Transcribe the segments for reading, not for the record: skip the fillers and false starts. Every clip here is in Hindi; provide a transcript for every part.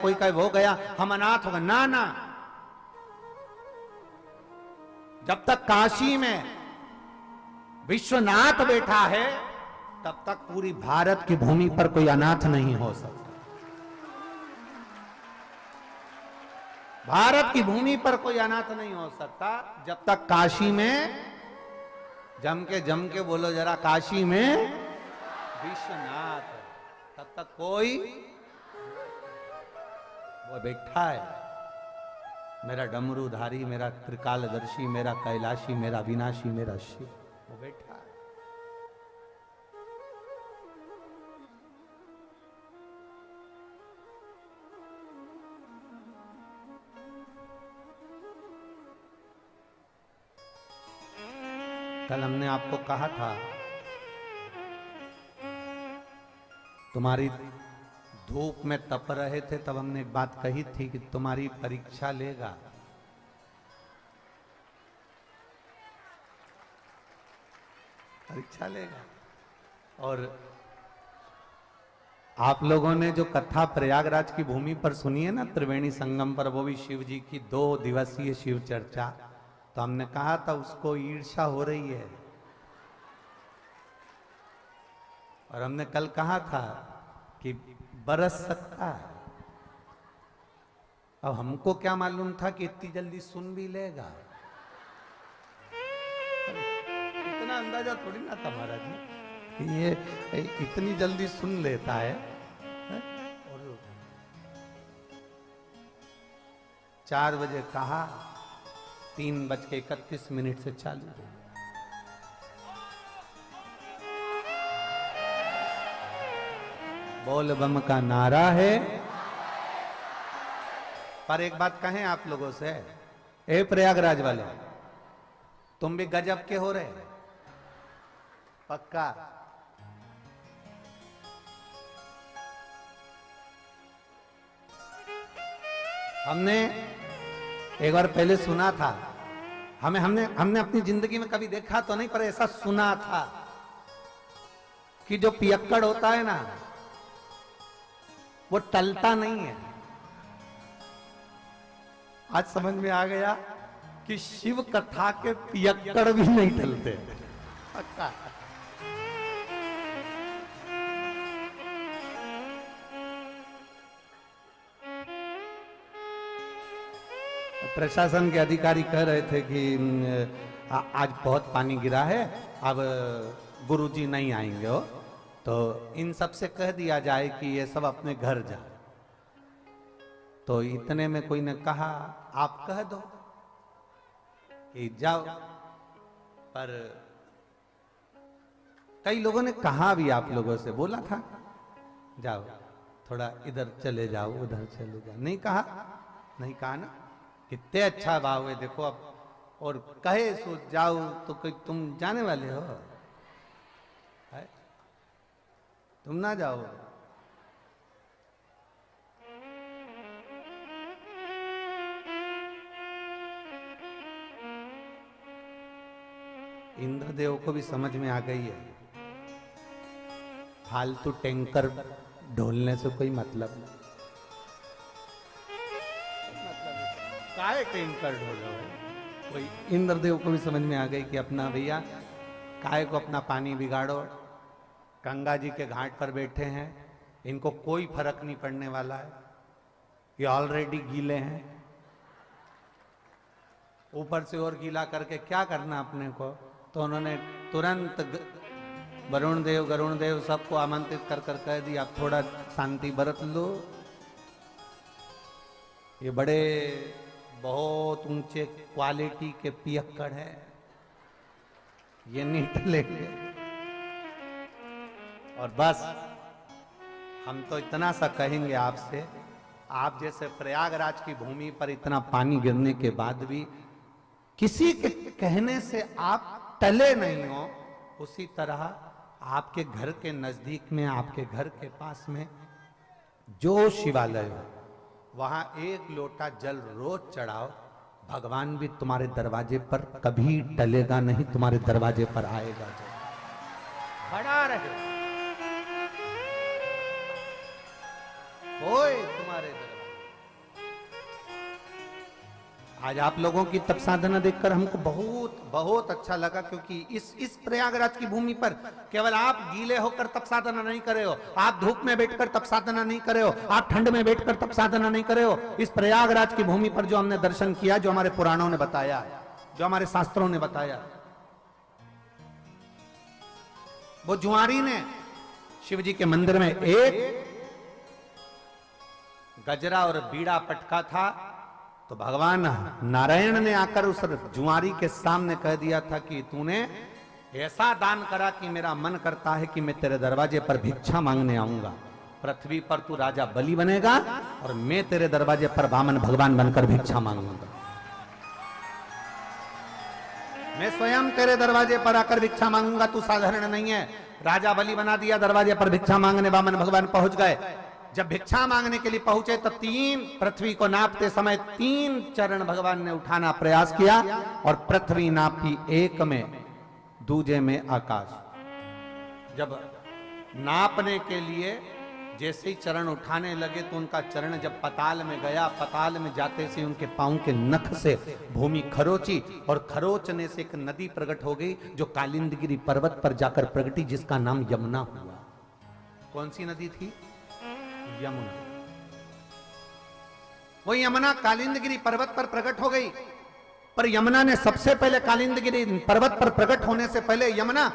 कोई कहे वो गया हम अनाथ हो गए, ना ना। जब तक काशी में विश्वनाथ बैठा है तब तक पूरी भारत की भूमि पर कोई अनाथ नहीं हो सकता। भारत की भूमि पर कोई अनाथ नहीं हो सकता जब तक काशी में जम के बोलो जरा, काशी में विश्वनाथ है तब तक कोई वो बैठा है। मेरा डमरूधारी, मेरा त्रिकालदर्शी, मेरा कैलाशी, मेरा विनाशी, मेरा शिव, वो बैठा है। कल हमने आपको कहा था तुम्हारी धूप में तप रहे थे, तब हमने एक बात कही थी कि तुम्हारी परीक्षा लेगा। परीक्षा लेगा। और आप लोगों ने जो कथा प्रयागराज की भूमि पर सुनी है ना, त्रिवेणी संगम पर, वो भी शिव जी की 2 दिवसीय शिव चर्चा, तो हमने कहा था उसको ईर्ष्या हो रही है। और हमने कल कहा था कि बरस सकता है। अब हमको क्या मालूम था कि इतनी जल्दी सुन भी लेगा। इतना अंदाजा थोड़ी ना था महाराज जी, ये इतनी जल्दी सुन लेता है। और 4 बजे कहा, 3:31 से चालू हो। बोल बम का नारा है। पर एक बात कहें आप लोगों से, ए प्रयागराज वाले, तुम भी गजब के हो रहे पक्का। हमने एक बार पहले सुना था, हमने अपनी जिंदगी में कभी देखा तो नहीं, पर ऐसा सुना था कि जो पियक्कड़ होता है ना वो टलता नहीं है। आज समझ में आ गया कि शिव कथा के पियक्कड़ भी नहीं टलते। प्रशासन के अधिकारी कह रहे थे कि आज बहुत पानी गिरा है, अब गुरुजी नहीं आएंगे हो, तो इन सब से कह दिया जाए कि ये सब अपने घर जाए। तो इतने में कोई ने कहा आप कह दो कि जाओ। पर कई लोगों ने कहा भी, आप लोगों से बोला था जाओ थोड़ा इधर चले जाओ, उधर चले जाओ, नहीं कहा ना। कितने अच्छा भाव है देखो। अब और कहे सो जाओ तो कोई तुम जाने वाले हो है? तुम ना जाओ। इंद्रदेव को भी समझ में आ गई है फालतू टैंकर ढोलने से कोई मतलब नहीं। काहे टैंकर ढोलो? कोई इंद्रदेव को भी समझ में आ गई कि अपना भैया काहे को अपना पानी बिगाड़ो। गंगा जी के घाट पर बैठे हैं, इनको कोई फर्क नहीं पड़ने वाला है, ये ऑलरेडी गीले हैं, ऊपर से और गीला करके क्या करना अपने को। तो उन्होंने तुरंत वरुण देव, गरुण देव सबको आमंत्रित कर कह दिया आप थोड़ा शांति बरत लो। ये बड़े बहुत ऊंचे क्वालिटी के पियक्कड़ है, ये नहीं टलेंगे। और बस हम तो इतना सा कहेंगे आपसे, आप जैसे प्रयागराज की भूमि पर इतना पानी गिरने के बाद भी किसी के कहने से आप टले नहीं हो, उसी तरह आपके घर के नजदीक में, आपके घर के पास में जो शिवालय हो, वहां 1 लोटा जल रोज चढ़ाओ, भगवान भी तुम्हारे दरवाजे पर कभी टलेगा नहीं, तुम्हारे दरवाजे पर आएगा, खड़ा रहे। ओए तुम्हारे दरवाजे आज आप लोगों की तप साधना देखकर हमको बहुत बहुत अच्छा लगा, क्योंकि इस प्रयागराज की भूमि पर केवल आप गीले होकर तप साधना नहीं करे हो, आप धूप में बैठकर तप साधना नहीं करे हो, आप ठंड में बैठकर तप साधना नहीं करे हो। इस प्रयागराज की भूमि पर जो हमने दर्शन किया, जो हमारे पुराणों ने बताया, जो हमारे शास्त्रों ने बताया, वो जुआरी ने शिव जी के मंदिर में एक गजरा और बीड़ा पटका था, तो भगवान नारायण ने आकर उस जुआरी के सामने कह दिया था कि तूने ऐसा दान करा कि मेरा मन करता है कि मैं तेरे दरवाजे पर भिक्षा मांगने आऊंगा। पृथ्वी पर तू राजा बलि बनेगा और मैं तेरे दरवाजे पर वामन भगवान बनकर भिक्षा मांगूंगा। मैं स्वयं तेरे दरवाजे पर आकर भिक्षा मांगूंगा, तू साधारण नहीं है। राजा बलि बना दिया, दरवाजे पर भिक्षा मांगने वामन भगवान पहुंच गए। जब भिक्षा मांगने के लिए पहुंचे तो पृथ्वी को नापते समय 3 चरण भगवान ने उठाना प्रयास किया, और पृथ्वी नापी एक में, दूजे में आकाश। जब नापने के लिए जैसे ही चरण उठाने लगे तो उनका चरण जब पताल में गया, पताल में जाते से उनके पांव के नख से भूमि खरोची, और खरोचने से एक नदी प्रकट हो गई जो कालिंदगिरी पर्वत पर जाकर प्रगटी, जिसका नाम यमुना हुआ। कौन सी नदी थी? यमुना। वो यमुना कालिंदगिरी पर्वत पर प्रकट हो गई, पर यमुना ने सबसे पहले, कालिंदगिरी पर्वत पर प्रकट होने से पहले यमुना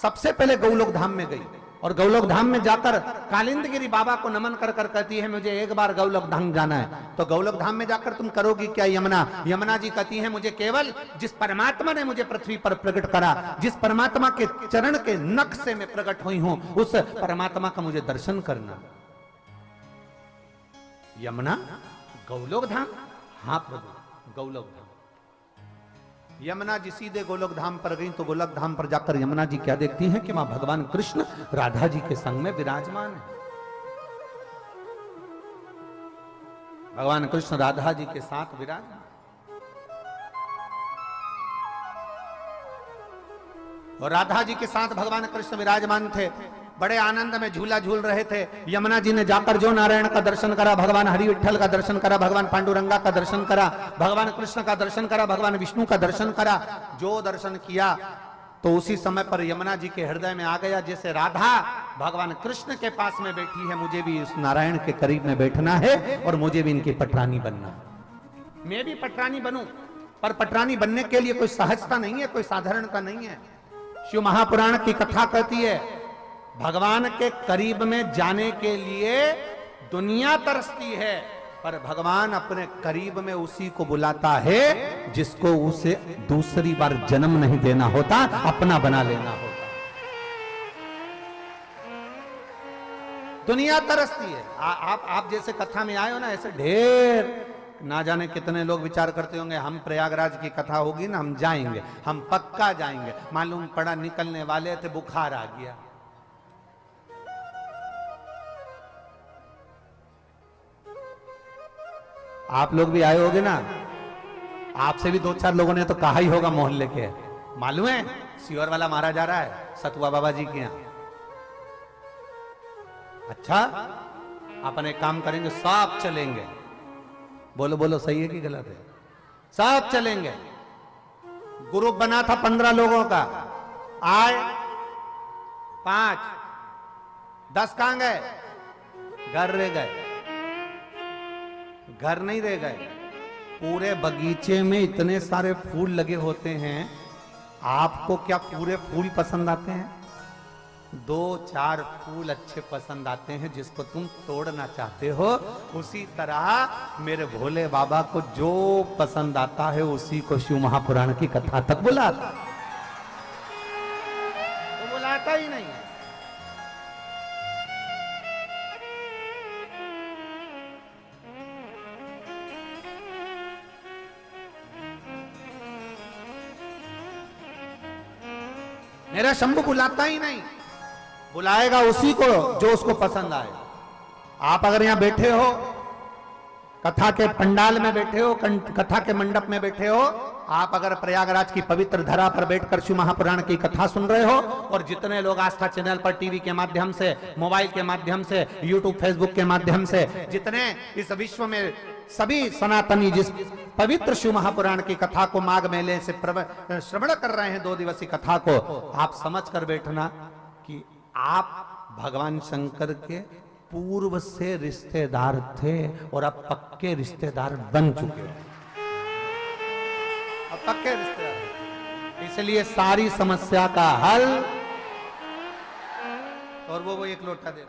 सबसे पहले गौलोक धाम में गई, और गौलोक धाम में जाकर कालिंदगिरी बाबा को नमन कर कर कहती है मुझे एक बार गौलोक धाम जाना है। तो गौलोक धाम में जाकर तुम करोगी क्या यमुना? यमुना जी कहती है मुझे केवल जिस परमात्मा ने मुझे पृथ्वी पर प्रकट करा, जिस परमात्मा के चरण के नख से मैं प्रकट हुई हूं, उस परमात्मा का मुझे दर्शन करना। यमुना गौलोक धाम? हाँ प्रभु, गौलोक धाम। यमुना जी सीधे गोलोक धाम पर गई, तो गोलोक धाम पर जाकर यमुना जी क्या देखती हैं कि मां भगवान कृष्ण राधा जी के संग में विराजमान है। भगवान कृष्ण राधा जी के साथ विराजमान, और राधा जी के साथ भगवान कृष्ण विराजमान थे, बड़े आनंद में झूला झूल रहे थे। यमुना जी ने जाकर जो नारायण का दर्शन करा, भगवान हरि विठल का दर्शन करा, भगवान पांडुरंगा का दर्शन करा, भगवान कृष्ण का दर्शन करा, भगवान विष्णु का दर्शन करा, जो दर्शन किया तो उसी समय पर यमुना जी के हृदय में आ गया, जैसे राधा भगवान कृष्ण के पास में बैठी है, मुझे भी उस नारायण के करीब में बैठना है और मुझे भी इनकी पटरानी बनना है। मैं भी पटरानी बनूं, पर पटरानी बनने के लिए कोई सहजता नहीं है, कोई साधारणता नहीं है। शिव महापुराण की कथा कहती है भगवान के करीब में जाने के लिए दुनिया तरसती है, पर भगवान अपने करीब में उसी को बुलाता है जिसको उसे दूसरी बार जन्म नहीं देना होता, अपना बना लेना होता। दुनिया तरसती है। आप जैसे कथा में आए हो ना, ऐसे ढेर, ना जाने कितने लोग विचार करते होंगे हम प्रयागराज की कथा होगी ना, हम जाएंगे, हम पक्का जाएंगे। मालूम पड़ा निकलने वाले थे, बुखार आ गया। आप लोग भी आए होगे ना, आपसे भी 2-4 लोगों ने तो कहा ही होगा मोहल्ले के, मालूम है सीवर वाला मारा जा रहा है सतुआ बाबा जी के यहां। अच्छा, अपन एक काम करेंगे, सब चलेंगे। बोलो बोलो, सही है कि गलत है? सब चलेंगे। ग्रुप बना था 15 लोगों का, आए 5, 10 कहां गए? घर रह गए। घर नहीं रह गए, पूरे बगीचे में इतने सारे फूल लगे होते हैं, आपको क्या पूरे फूल पसंद आते हैं? 2-4 फूल अच्छे पसंद आते हैं, जिसको तुम तोड़ना चाहते हो। उसी तरह मेरे भोले बाबा को जो पसंद आता है उसी को शिव महापुराण की कथा तक बुलाता, वो बुलाता ही नहीं है। मेरा शंभू बुलाता ही नहीं, बुलाएगा उसी को जो उसको पसंद आए। आप अगर यहां बैठे हो कथा के पंडाल में बैठे हो, कथा के मंडप में बैठे हो, आप अगर प्रयागराज की पवित्र धरा पर बैठकर शिव महापुराण की कथा सुन रहे हो, और जितने लोग आस्था चैनल पर टीवी के माध्यम से, मोबाइल के माध्यम से, यूट्यूब फेसबुक के माध्यम से, जितने इस विश्व में सभी सनातनी जिस पवित्र शिव महापुराण की कथा को माघ मेले से श्रवण कर रहे हैं 2 दिवसीय कथा को, आप समझ कर बैठना कि आप भगवान शंकर के पूर्व से रिश्तेदार थे और अब पक्के रिश्तेदार बन चुके हैं, अब पक्के रिश्तेदार। इसलिए सारी समस्या का हल, और वो एक लोटा दे।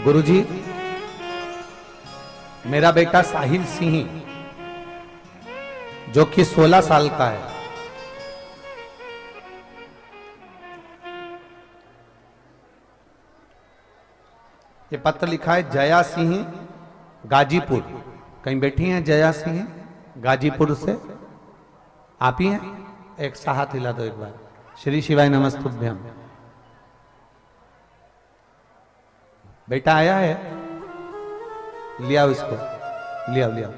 गुरुजी, मेरा बेटा साहिल सिंह जो कि 16 साल का है, ये पत्र लिखा है जया सिंह गाजीपुर। कहीं बैठी हैं जया सिंह गाजीपुर से? आप ही हैं? एक सा हाथ हिला दो एक बार। श्री शिवाय नमस्तुभ्यम। बेटा आया है, लिया उसको, लिया लिया।